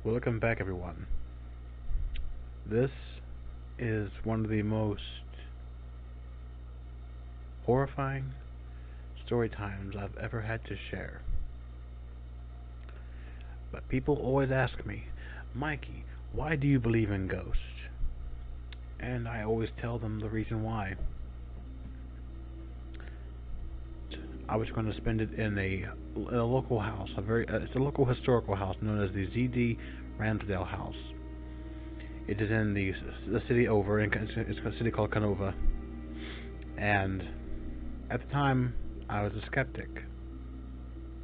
Welcome back, everyone. This is one of the most horrifying story times I've ever had to share. But people always ask me, Mikey, why do you believe in ghosts? And I always tell them the reason why. I was going to spend it in a local house, it's a local historical house known as the Z.D. Ramsdell house. It is in the city over, it's a city called Canova. And at the time, I was a skeptic.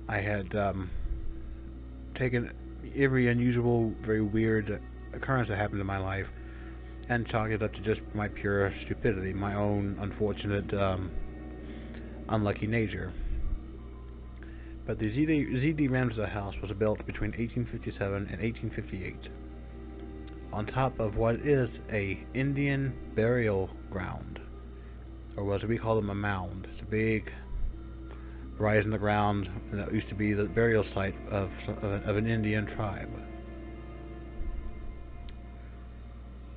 I had taken every unusual, very weird occurrence that happened in my life and chalked it up to just my pure stupidity, my own unfortunate, unlucky nature. But the Z.D. Ramsdell house was built between 1857 and 1858 on top of what is a Indian burial ground, or as we call them, a mound. It's a big rise in the ground, and that used to be the burial site of an Indian tribe.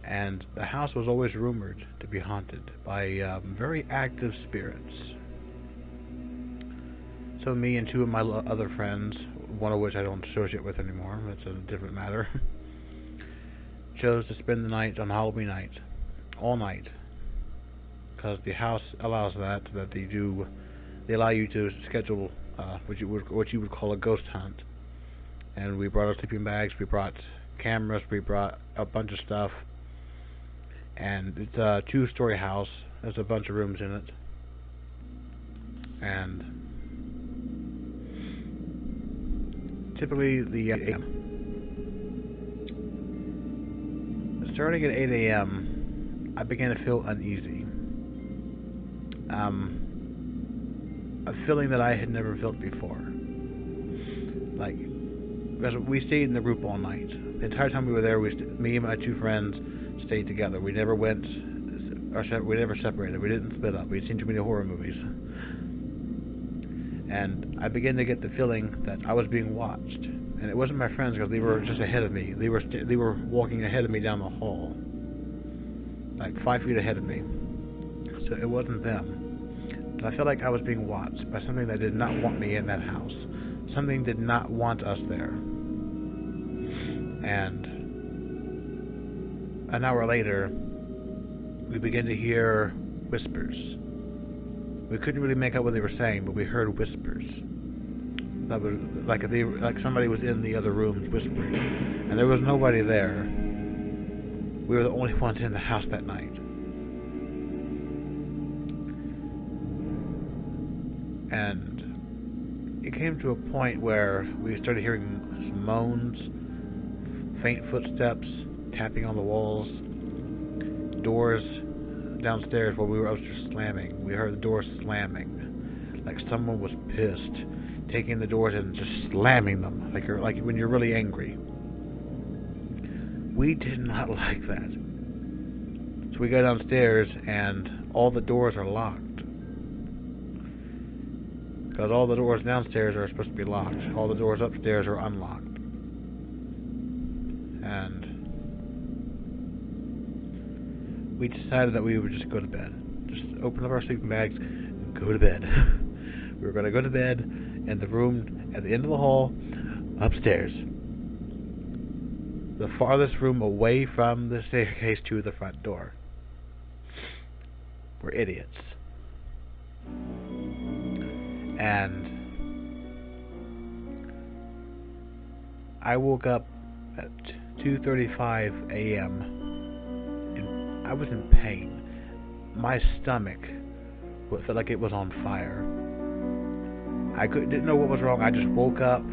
And the house was always rumored to be haunted by very active spirits. So me and two of my other friends, one of which I don't associate with anymore, that's a different matter, chose to spend the night on Halloween night, all night, because the house allows that they allow you to schedule what you would call a ghost hunt. And we brought our sleeping bags, we brought cameras, we brought a bunch of stuff, and it's a 2-story house. There's a bunch of rooms in it, and typically starting at 8 a.m., I began to feel uneasy. A feeling that I had never felt before. Like, because we stayed in the group all night. The entire time we were there, me and my two friends stayed together. We never we never separated. We didn't split up. We'd seen too many horror movies. And I began to get the feeling that I was being watched. And it wasn't my friends, because they were just ahead of me. They were walking ahead of me down the hall, like 5 feet ahead of me. So it wasn't them. But I felt like I was being watched by something that did not want me in that house. Something did not want us there. And an hour later, we began to hear whispers. We couldn't really make out what they were saying, but we heard whispers. That was like somebody was in the other rooms whispering, and there was nobody there. We were the only ones in the house that night. And it came to a point where we started hearing some moans, faint footsteps, tapping on the walls, doors downstairs while we were upstairs slamming. We heard the doors slamming, like someone was pissed, taking the doors and just slamming them, like when you're really angry. We did not like that. So we go downstairs and all the doors are locked. Because all the doors downstairs are supposed to be locked. All the doors upstairs are unlocked. And we decided that we would just go to bed. Just open up our sleeping bags and go to bed. We were going to go to bed in the room at the end of the hall, upstairs. The farthest room away from the staircase to the front door. We're idiots. And I woke up at 2:35 a.m. and I was in pain. My stomach felt like it was on fire. I didn't know what was wrong. I just woke up,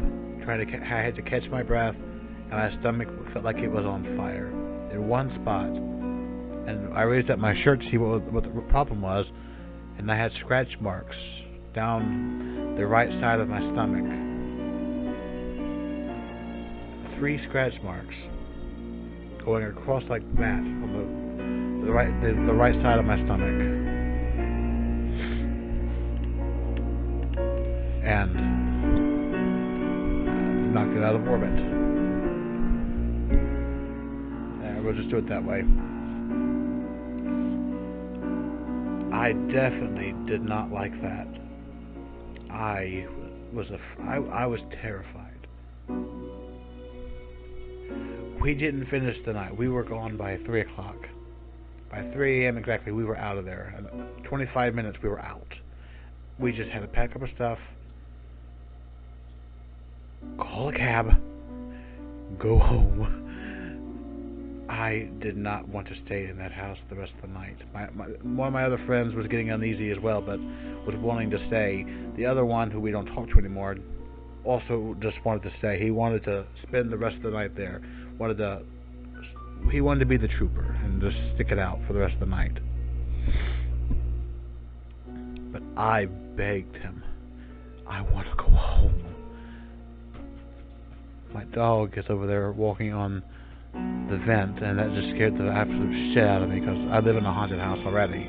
I had to catch my breath, and my stomach felt like it was on fire in one spot. And I raised up my shirt to see what the problem was, and I had scratch marks down the right side of my stomach. 3 scratch marks going across like that on the right side of my stomach. And knocked it out of orbit. we'll just do it that way. I definitely did not like that. I was terrified. We didn't finish the night. We were gone by 3 o'clock. By 3 a.m. exactly, we were out of there. In 25 minutes, we were out. We just had to pack up our stuff, call a cab, go home. I did not want to stay in that house the rest of the night. One of my other friends was getting uneasy as well, but was wanting to stay. The other one, who we don't talk to anymore, also just wanted to stay. He wanted to spend the rest of the night there. He wanted to be the trooper and just stick it out for the rest of the night. But I begged him, I want to go home. My dog is over there walking on the vent, and that just scared the absolute shit out of me, because I live in a haunted house already.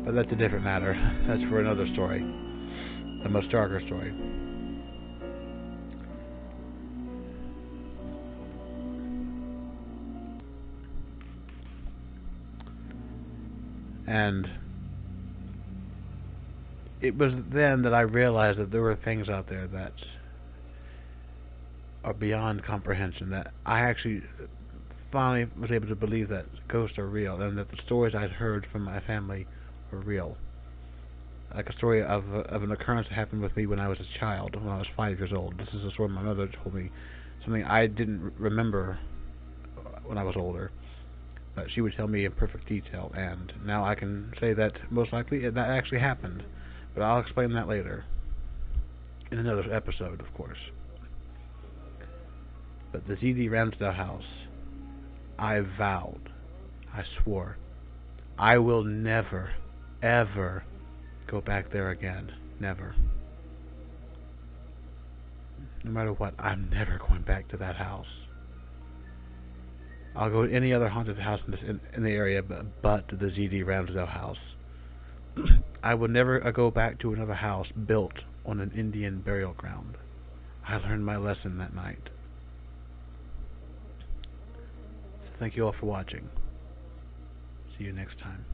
But that's a different matter. That's for another story. A much darker story. And it was then that I realized that there were things out there that are beyond comprehension, that I actually finally was able to believe that ghosts are real, and that the stories I'd heard from my family were real. Like a story of an occurrence that happened with me when I was a child, when I was 5 years old. This is a story my mother told me, something I didn't remember when I was older, but she would tell me in perfect detail, and now I can say that most likely that actually happened. But I'll explain that later, in another episode, of course. But the Z.D. Ramsdell house, I vowed, I swore, I will never, ever go back there again. Never. No matter what, I'm never going back to that house. I'll go to any other haunted house in the area but the Z.D. Ramsdell house. I will never go back to another house built on an Indian burial ground. I learned my lesson that night. So thank you all for watching. See you next time.